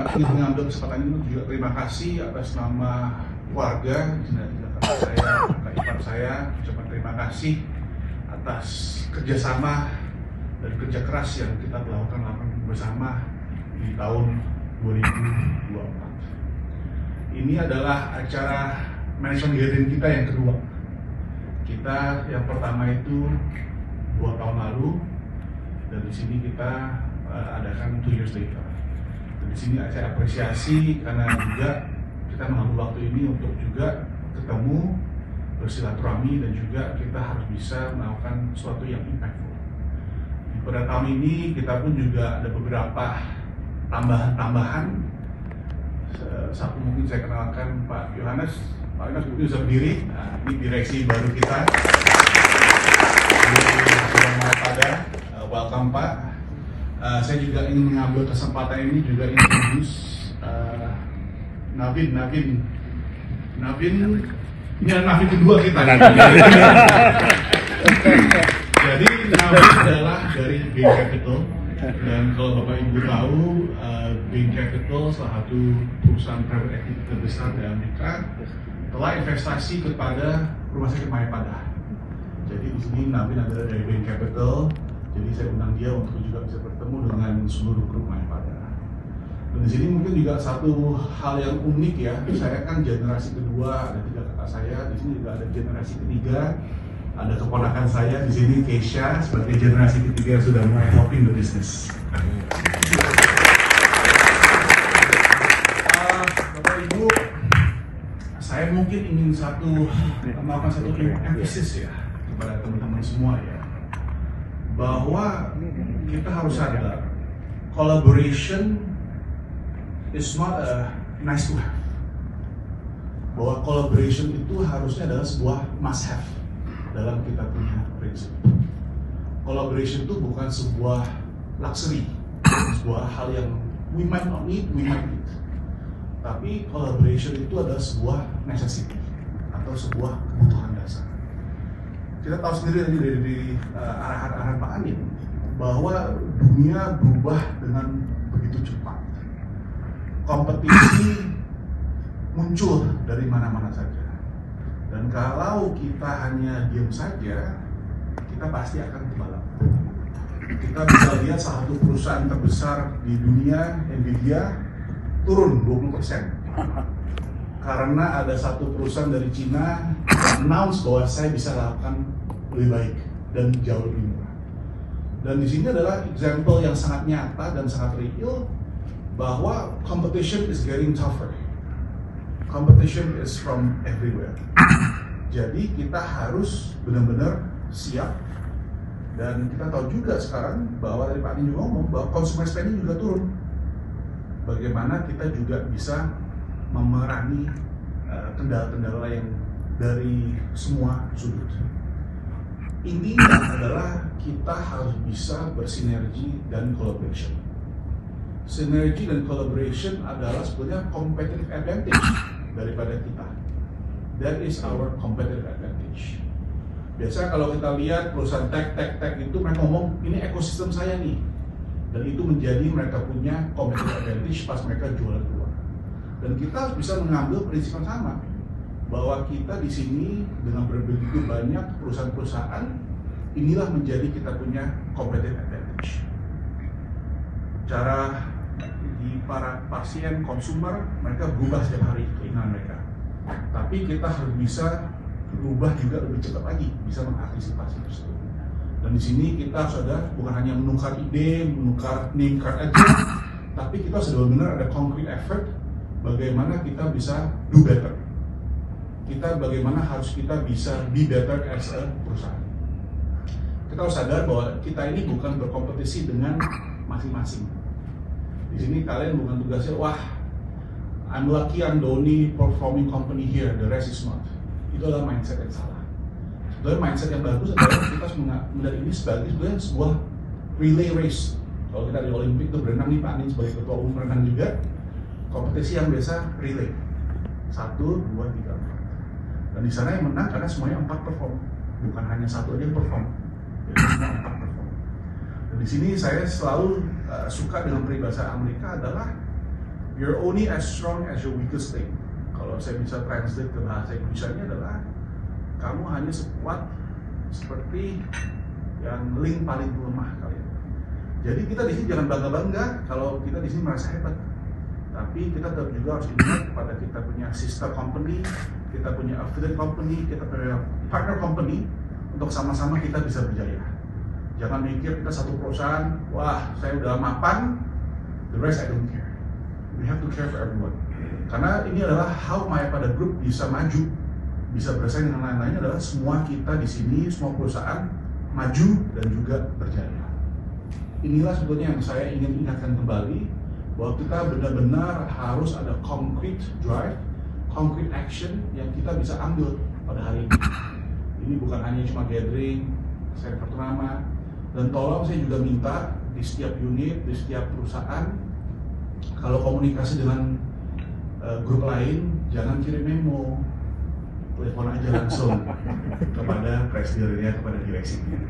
juga ingin mengambil kesempatan ini juga terima kasih atas nama keluarga di sini ada kakak saya, kakak ipar saya, ucapan terima kasih atas kerjasama dan kerja keras yang kita lakukan bersama di tahun 2024. Ini adalah acara management gathering kita yang kedua. Kita yang pertama itu 2 tahun lalu, dan di sini kita adakan 2 years later. Dan di sini saya apresiasi karena juga kita mengambil waktu ini untuk juga ketemu, bersilaturahmi, dan juga kita harus bisa melakukan sesuatu yang impactful. Pada tahun ini kita pun juga ada beberapa tambahan. Satu mungkin saya kenalkan Pak Yohanes. Pak Yohanes mungkin bisa berdiri. Nah, ini direksi baru kita. Welcome Pak. Saya juga ingin mengambil kesempatan ini juga introduce Navin. Ini adalah Navin kedua kita. Jadi Navin adalah dari Bain Capital, dan kalau Bapak Ibu tahu, Bain Capital salah satu perusahaan private equity terbesar di Amerika telah investasi kepada rumah sakit Mayapada. Jadi di sini Navin adalah dari Bain Capital, jadi saya undang dia untuk juga bisa bertemu dengan seluruh grup Mayapada. Dan di sini mungkin juga satu hal yang unik ya, saya kan generasi kedua, ada 3 kakak saya, di sini juga ada generasi ketiga, ada keponakan saya di sini, Keisha, sebagai generasi ketiga yang sudah mulai helping the business. Bapak Ibu, saya mungkin ingin melakukan satu emphasis ya kepada teman-teman semua ya, bahwa kita harus sadar collaboration is not a nice to have. Bahwa collaboration itu harusnya adalah sebuah must have dalam kita punya prinsip. Collaboration itu bukan sebuah luxury, sebuah hal yang we might not need, we might need. Tapi collaboration itu adalah sebuah necessity atau sebuah kebutuhan dasar. Kita tahu sendiri tadi dari arahan-arahan Pak Amin bahwa dunia berubah dengan begitu cepat. Kompetisi muncul dari mana-mana saja. Dan kalau kita hanya diam saja, kita pasti akan kebalap. Kita bisa lihat salah satu perusahaan terbesar di dunia, Nvidia, turun 20%. Karena ada satu perusahaan dari Cina yang announce bahwa saya bisa lakukan lebih baik dan jauh lebih murah. Dan di sini adalah example yang sangat nyata dan sangat real bahwa competition is getting tougher. Competition is from everywhere. Jadi kita harus benar-benar siap, dan kita tahu juga sekarang bahwa dari Pak Andi juga ngomong bahwa consumer spending juga turun. Bagaimana kita juga bisa memerangi kendala-kendala yang dari semua sudut. Intinya adalah kita harus bisa bersinergi dan collaboration. Sinergi dan collaboration adalah sebenarnya competitive advantage daripada kita. That is our competitive advantage. Biasanya kalau kita lihat perusahaan tech itu mereka ngomong ini ekosistem saya nih, dan itu menjadi mereka punya competitive advantage pas mereka jualan keluar. Dan kita harus bisa mengambil prinsip yang sama, bahwa kita di sini dengan begitu banyak perusahaan-perusahaan, inilah menjadi kita punya competitive advantage. Cara di para pasien, konsumer, mereka berubah setiap hari keinginan mereka. Tapi kita harus bisa berubah juga lebih cepat lagi, bisa mengantisipasi tersebut. Dan di sini kita harus ada bukan hanya menukar ide, menukar name card aja, tapi kita harus benar-benar ada concrete effort bagaimana kita bisa do better. Kita bagaimana harus kita bisa be better as a perusahaan. Kita harus sadar bahwa kita ini bukan berkompetisi dengan masing-masing. Di sini kalian bukan tugasnya, wah, I'm lucky I'm the only performing company here, the rest is not. Itu adalah mindset yang salah. Sebenarnya mindset yang bagus adalah kita harus melihat ini sebagai sebuah relay race. Kalau kita di Olimpik itu berenang nih, Pak Anin sebagai ketua umum berenang juga, kompetisi yang biasa relay 1, 2, 3, 4. Dan di sana yang menang karena semuanya 4 perform, bukan hanya satu aja yang perform. Jadi semua 4 perform. Dan di sini saya selalu suka dengan peribahasa Amerika adalah You're only as strong as your weakest link. Kalau saya bisa translate ke bahasa Indonesia-nya adalah kamu hanya sekuat seperti yang link paling lemah kalian. Jadi kita di sini jangan bangga-bangga kalau kita di sini merasa hebat. Tapi kita tetap juga harus ingat pada kita punya sister company, kita punya affiliate company, kita punya partner company untuk sama-sama kita bisa berjaya. Jangan mikir kita satu perusahaan, wah saya udah mapan, the rest I don't care. We have to care for everyone. Karena ini adalah how Mayapada Group bisa maju, bisa bersaing dengan lain-lainnya adalah semua kita di sini, semua perusahaan maju dan juga berjaya. Inilah sebetulnya yang saya ingin ingatkan kembali, bahwa kita benar-benar harus ada concrete drive, concrete action yang kita bisa ambil pada hari ini. Ini bukan hanya cuma gathering, saya kartu nama, dan tolong saya juga minta di setiap unit, di setiap perusahaan, kalau komunikasi dengan grup lain, jangan kirim memo, telepon aja langsung kepada presidennya, kepada direksinya.